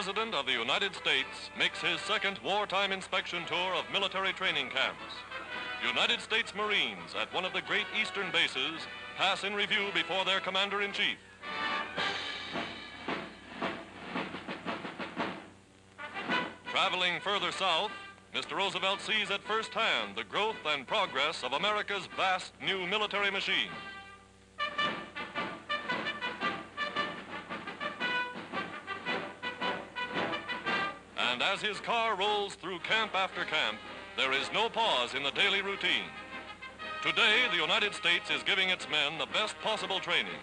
President of the United States makes his second wartime inspection tour of military training camps. United States Marines at one of the great eastern bases pass in review before their Commander-in-Chief. Traveling further south, Mr. Roosevelt sees at first hand the growth and progress of America's vast new military machine. And as his car rolls through camp after camp, there is no pause in the daily routine. Today, the United States is giving its men the best possible training,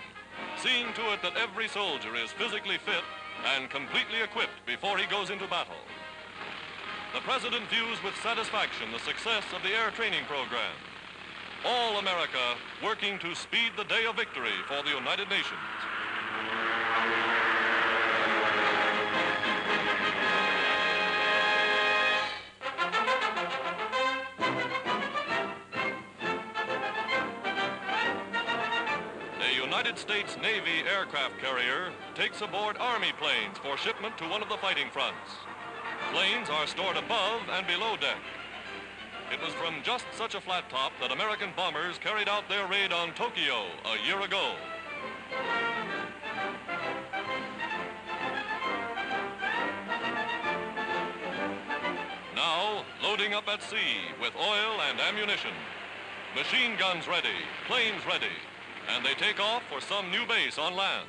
seeing to it that every soldier is physically fit and completely equipped before he goes into battle. The President views with satisfaction the success of the air training program. All America working to speed the day of victory for the United Nations. United States Navy aircraft carrier takes aboard Army planes for shipment to one of the fighting fronts. Planes are stored above and below deck. It was from just such a flat top that American bombers carried out their raid on Tokyo a year ago. Now, loading up at sea with oil and ammunition. Machine guns ready, planes ready, and they take off for some new base on land.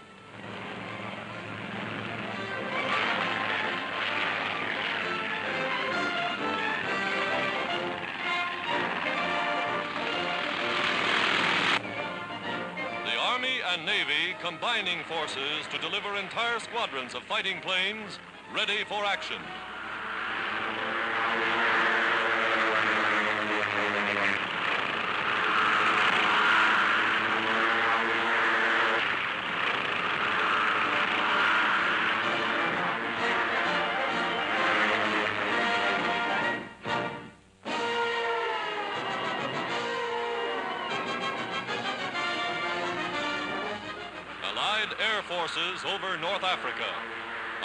The Army and Navy combining forces to deliver entire squadrons of fighting planes ready for action. Air forces over North Africa.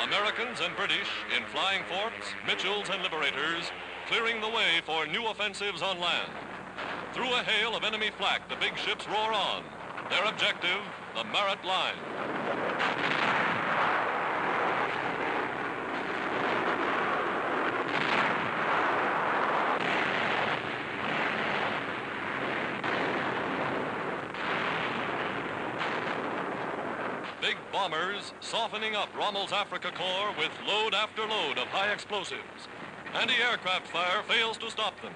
Americans and British in flying forts, Mitchells and Liberators, clearing the way for new offensives on land. Through a hail of enemy flak, the big ships roar on. Their objective, the Marat Line. Big bombers softening up Rommel's Africa Corps with load after load of high explosives. Anti-aircraft fire fails to stop them.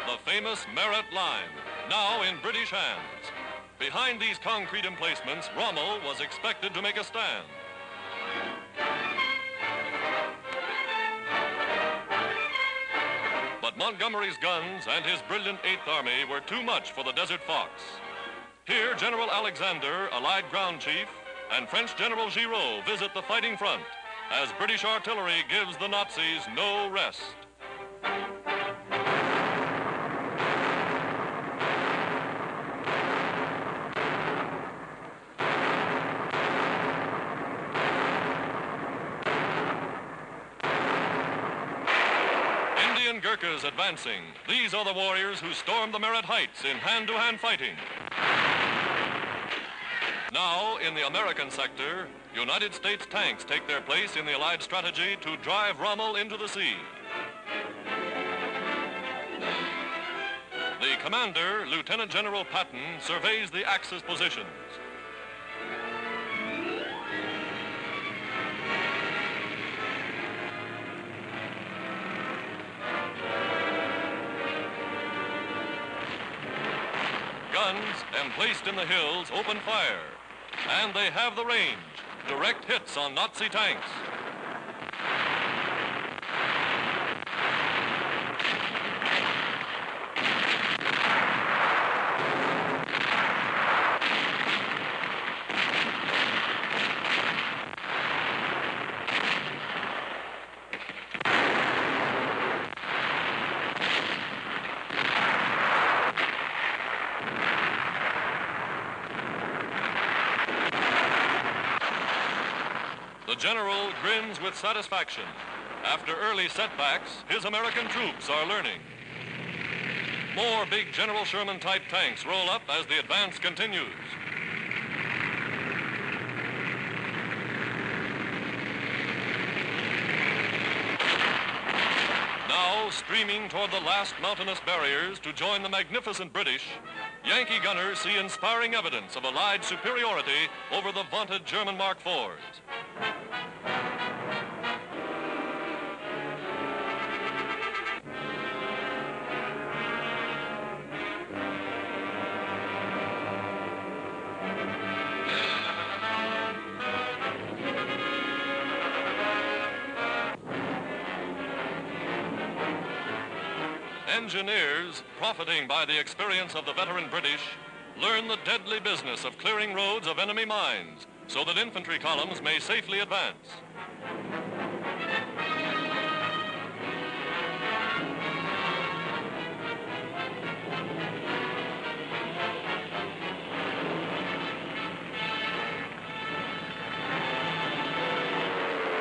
The famous Marat Line, now in British hands. Behind these concrete emplacements, Rommel was expected to make a stand. But Montgomery's guns and his brilliant 8th Army were too much for the Desert Fox. Here, General Alexander, Allied Ground Chief, and French General Giraud visit the fighting front as British artillery gives the Nazis no rest. Gurkhas advancing. These are the warriors who stormed the Marat Heights in hand-to-hand fighting. Now, in the American sector, United States tanks take their place in the Allied strategy to drive Rommel into the sea. The commander, Lieutenant General Patton, surveys the Axis positions. Guns, emplaced in the hills, open fire. And they have the range. Direct hits on Nazi tanks. The general grins with satisfaction. After early setbacks, his American troops are learning. More big General Sherman-type tanks roll up as the advance continues. Now, streaming toward the last mountainous barriers to join the magnificent British, Yankee gunners see inspiring evidence of Allied superiority over the vaunted German Mark IVs. Engineers, profiting by the experience of the veteran British, learn the deadly business of clearing roads of enemy mines so that infantry columns may safely advance.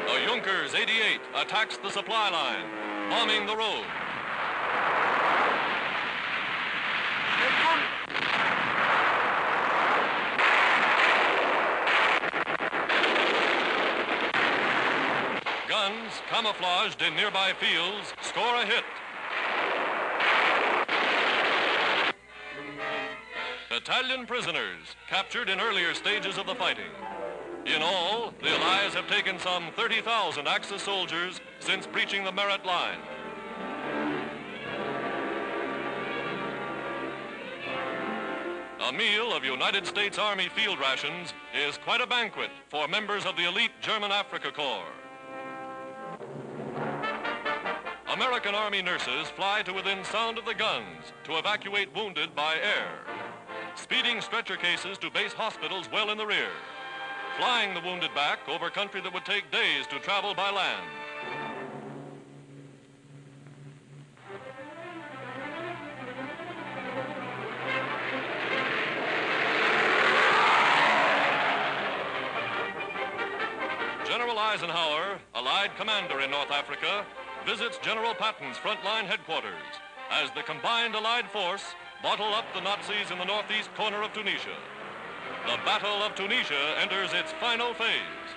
The Junkers 88 attacks the supply line, bombing the road. Guns, camouflaged in nearby fields, score a hit. Italian prisoners, captured in earlier stages of the fighting. In all, the Allies have taken some 30,000 Axis soldiers since breaching the Merit line. A meal of United States Army field rations is quite a banquet for members of the elite German Africa Corps. American Army nurses fly to within sound of the guns to evacuate wounded by air, speeding stretcher cases to base hospitals well in the rear, flying the wounded back over country that would take days to travel by land. General Eisenhower, Allied commander in North Africa, visits General Patton's frontline headquarters as the combined Allied force bottle up the Nazis in the northeast corner of Tunisia. The Battle of Tunisia enters its final phase.